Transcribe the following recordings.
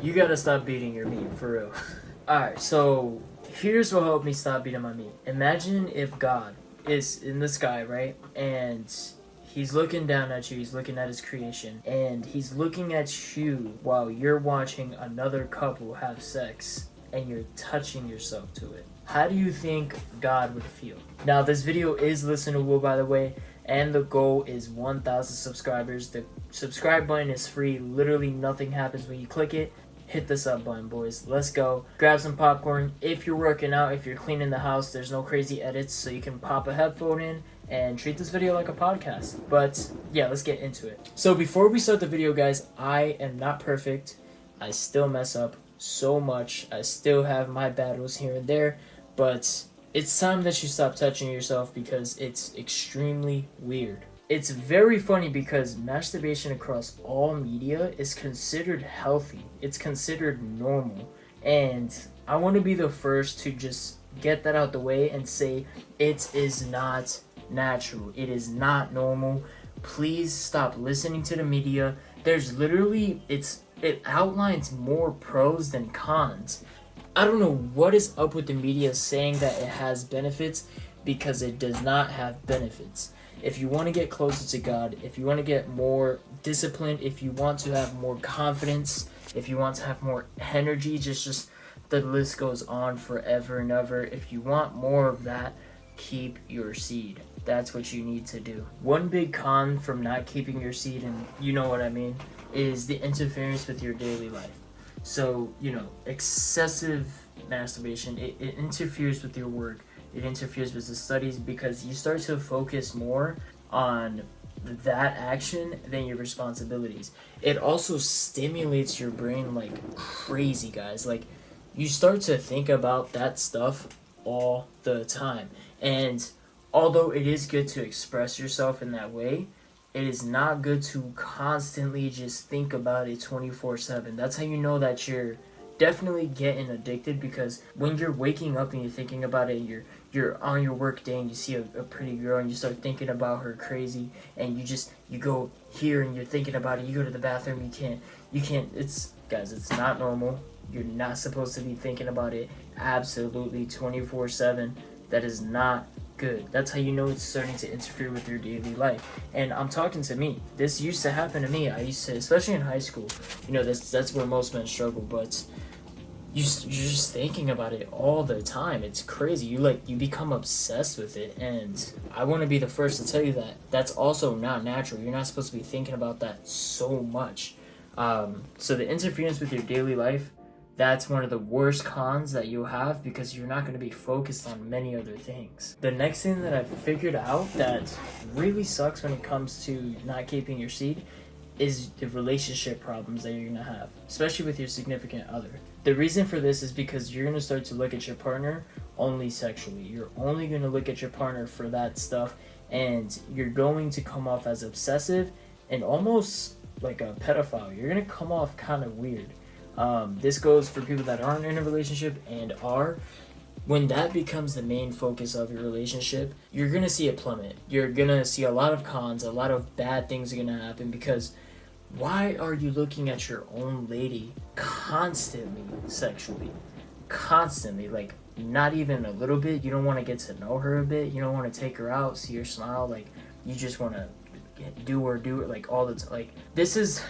You gotta stop beating your meat, for real. Alright, so here's what helped me stop beating my meat. Imagine if God is in the sky, right? And he's looking down at you, he's looking at his creation, and he's looking at you while you're watching another couple have sex and you're touching yourself to it. How do you think God would feel? Now, this video is listenable, by the way, and the goal is 1,000 subscribers. The subscribe button is free. Literally nothing happens when you click it. Hit the sub button, boys. Let's go. Grab some popcorn. If you're working out, if you're cleaning the house, there's no crazy edits, so you can pop a headphone in and treat this video like a podcast. But yeah, let's get into it. So before we start the video, guys, I am not perfect. I still mess up so much. I still have my battles here and there, but it's time that you stop touching yourself because it's extremely weird. It's very funny because masturbation across all media is considered healthy. It's considered normal. And I want to be the first to just get that out the way and say it is not natural. It is not normal. Please stop listening to the media. There's literally, it outlines more pros than cons. I don't know what is up with the media saying that it has benefits, because it does not have benefits. If you want to get closer to God, if you want to get more disciplined, if you want to have more confidence, if you want to have more energy, just the list goes on forever and ever. If you want more of that, keep your seed. That's what you need to do. One big con from not keeping your seed, and you know what I mean, is the interference with your daily life. So, excessive masturbation, it interferes with your work. It interferes with the studies because you start to focus more on that action than your responsibilities. It also stimulates your brain like crazy, guys. Like, you start to think about that stuff all the time. And although it is good to express yourself in that way, it is not good to constantly just think about it 24/7. That's how you know that you're definitely getting addicted, because when you're waking up and you're thinking about it, you're on your work day and you see a pretty girl and you start thinking about her crazy, and you go here and you're thinking about it, you go to the bathroom, you can't, guys, it's not normal. You're not supposed to be thinking about it absolutely 24/7. That is not good. That's how you know it's starting to interfere with your daily life. And I'm talking to me. This used to happen to me. I used to, especially in high school, that's where most men struggle, but you're just thinking about it all the time. It's crazy. You become obsessed with it, and I want to be the first to tell you that that's also not natural. You're not supposed to be thinking about that so much. So the interference with your daily life, that's one of the worst cons that you'll have, because you're not going to be focused on many other things. The next thing that I've figured out that really sucks when it comes to not keeping your seed is the relationship problems that you're going to have, especially with your significant other. The reason for this is because you're going to start to look at your partner only sexually. You're only going to look at your partner for that stuff, and you're going to come off as obsessive and almost like a pedophile. You're going to come off kind of weird. This goes for people that aren't in a relationship and are. When that becomes the main focus of your relationship, you're going to see it plummet. You're going to see a lot of cons, a lot of bad things are going to happen, because why are you looking at your own lady constantly sexually? Constantly, like not even a little bit. You don't want to get to know her a bit. You don't want to take her out, see her smile. Like, you just want to do it like all the time. Like, this is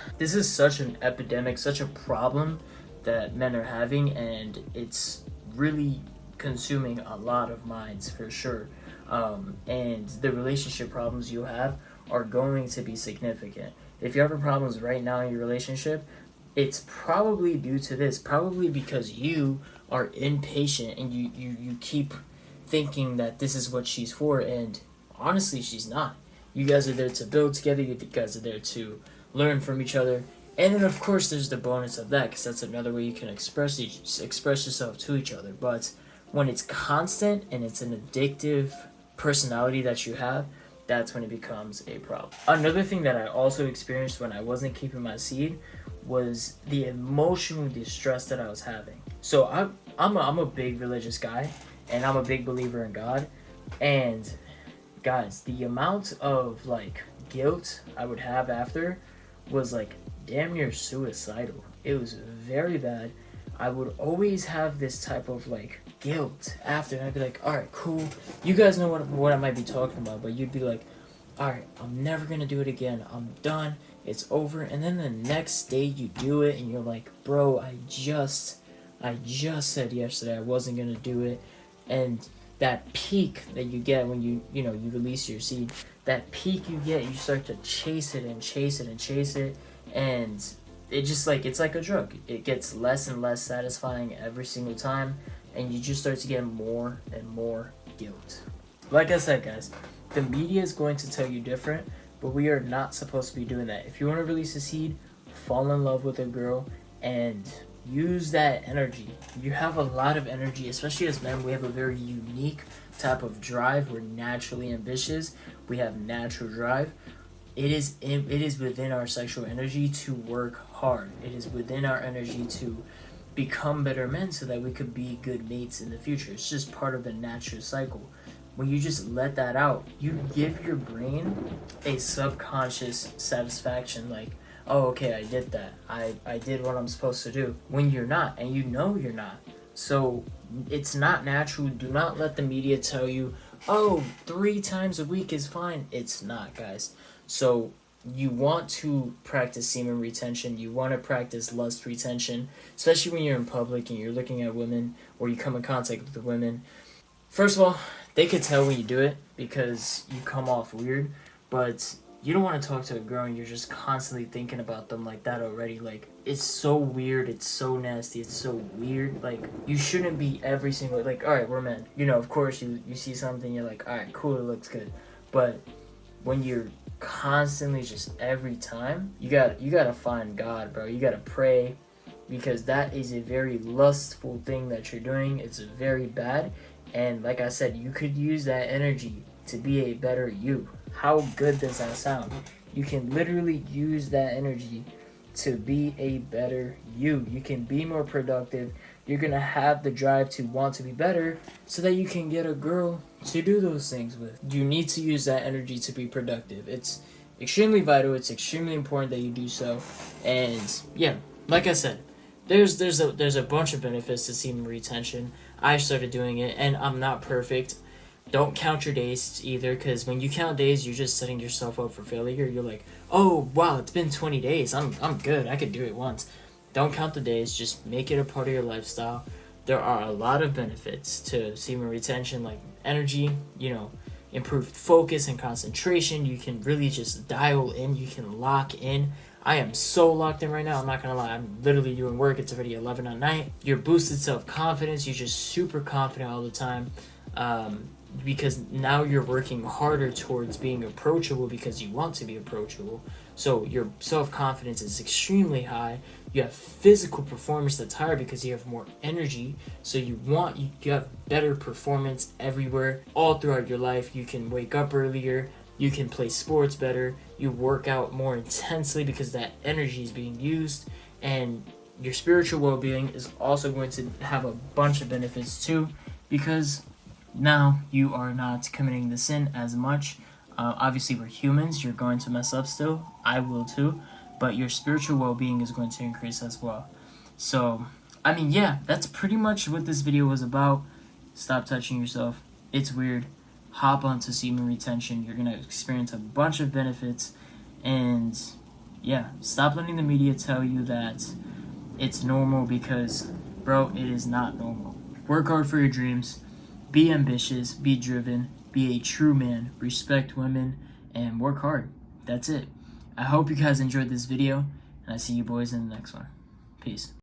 such an epidemic, such a problem that men are having, and it's really consuming a lot of minds for sure. And the relationship problems you have are going to be significant. If you're having problems right now in your relationship, it's probably due to this. Probably because you are impatient and you keep thinking that this is what she's for, and honestly, she's not. You guys are there to build together. You guys are there to learn from each other. And then, of course, there's the bonus of that, because that's another way you can express yourself to each other. But when it's constant and it's an addictive personality that you have, that's when it becomes a problem. Another thing that I also experienced when I wasn't keeping my seed was the emotional distress that I was having. So I'm a big religious guy, and I'm a big believer in God. And guys, the amount of guilt I would have after was damn near suicidal. It was very bad. I would always have this type of like guilt after, and I'd be like, all right, cool. You guys know what I might be talking about, but you'd be like, all right, I'm never gonna do it again. I'm done. It's over. And then the next day you do it, and you're like, bro, I just said yesterday I wasn't gonna do it. And that peak that you get when you release your seed, that peak you get, you start to chase it and chase it and chase it, and it just like, it's like a drug. It gets less and less satisfying every single time, and you just start to get more and more guilt. Like I said, guys, the media is going to tell you different, but we are not supposed to be doing that. If you want to release a seed, fall in love with a girl and use that energy. You have a lot of energy, especially as men. We have a very unique type of drive. We're naturally ambitious. We have natural drive. It is within our sexual energy to work hard. It is within our energy to become better men so that we could be good mates in the future. It's just part of the natural cycle. When you just let that out, you give your brain a subconscious satisfaction, like, oh, okay, I did that. I did what I'm supposed to do. When you're not, and you know you're not. So it's not natural. Do not let the media tell you, oh, 3 times a week is fine. It's not, guys. So you want to practice semen retention. You want to practice lust retention, especially when you're in public and you're looking at women or you come in contact with the women. First of all, they could tell when you do it because you come off weird, but you don't want to talk to a girl and you're just constantly thinking about them like that already. Like, it's so weird, it's so nasty, it's so weird. Like, you shouldn't be every single, like, all right, we're men. Of course, you see something, you're like, all right, cool, it looks good. But when you're constantly just every time, you gotta find God, bro. You gotta pray, because that is a very lustful thing that you're doing. It's very bad. And like I said, you could use that energy to be a better you. How good does that sound? You can literally use that energy to be a better you. You can be more productive. You're going to have the drive to want to be better so that you can get a girl to do those things with. You need to use that energy to be productive. It's extremely vital. It's extremely important that you do so. And yeah, like I said, there's a bunch of benefits to semen retention. I started doing it, and I'm not perfect. Don't count your days either, because when you count days, you're just setting yourself up for failure. You're like, oh, wow, it's been 20 days. I'm good. I could do it once. Don't count the days. Just make it a part of your lifestyle. There are a lot of benefits to semen retention, like energy, improved focus and concentration. You can really just dial in. You can lock in. I am so locked in right now. I'm not going to lie. I'm literally doing work. It's already 11 at night. Your boosted self-confidence. You're just super confident all the time. Because now you're working harder towards being approachable because you want to be approachable. So your self-confidence is extremely high. You have physical performance that's higher because you have more energy. So you have better performance everywhere, all throughout your life. You can wake up earlier. You can play sports better. You work out more intensely because that energy is being used. And your spiritual well-being is also going to have a bunch of benefits too, because now you are not committing the sin as much. Obviously, we're humans. You're going to mess up still. I will too. But your spiritual well-being is going to increase as well. So, I mean, yeah, that's pretty much what this video was about. Stop touching yourself. It's weird. Hop onto semen retention. You're going to experience a bunch of benefits. And, yeah, stop letting the media tell you that it's normal, because, bro, it is not normal. Work hard for your dreams. Be ambitious, be driven, be a true man, respect women, and work hard. That's it. I hope you guys enjoyed this video, and I see you boys in the next one. Peace.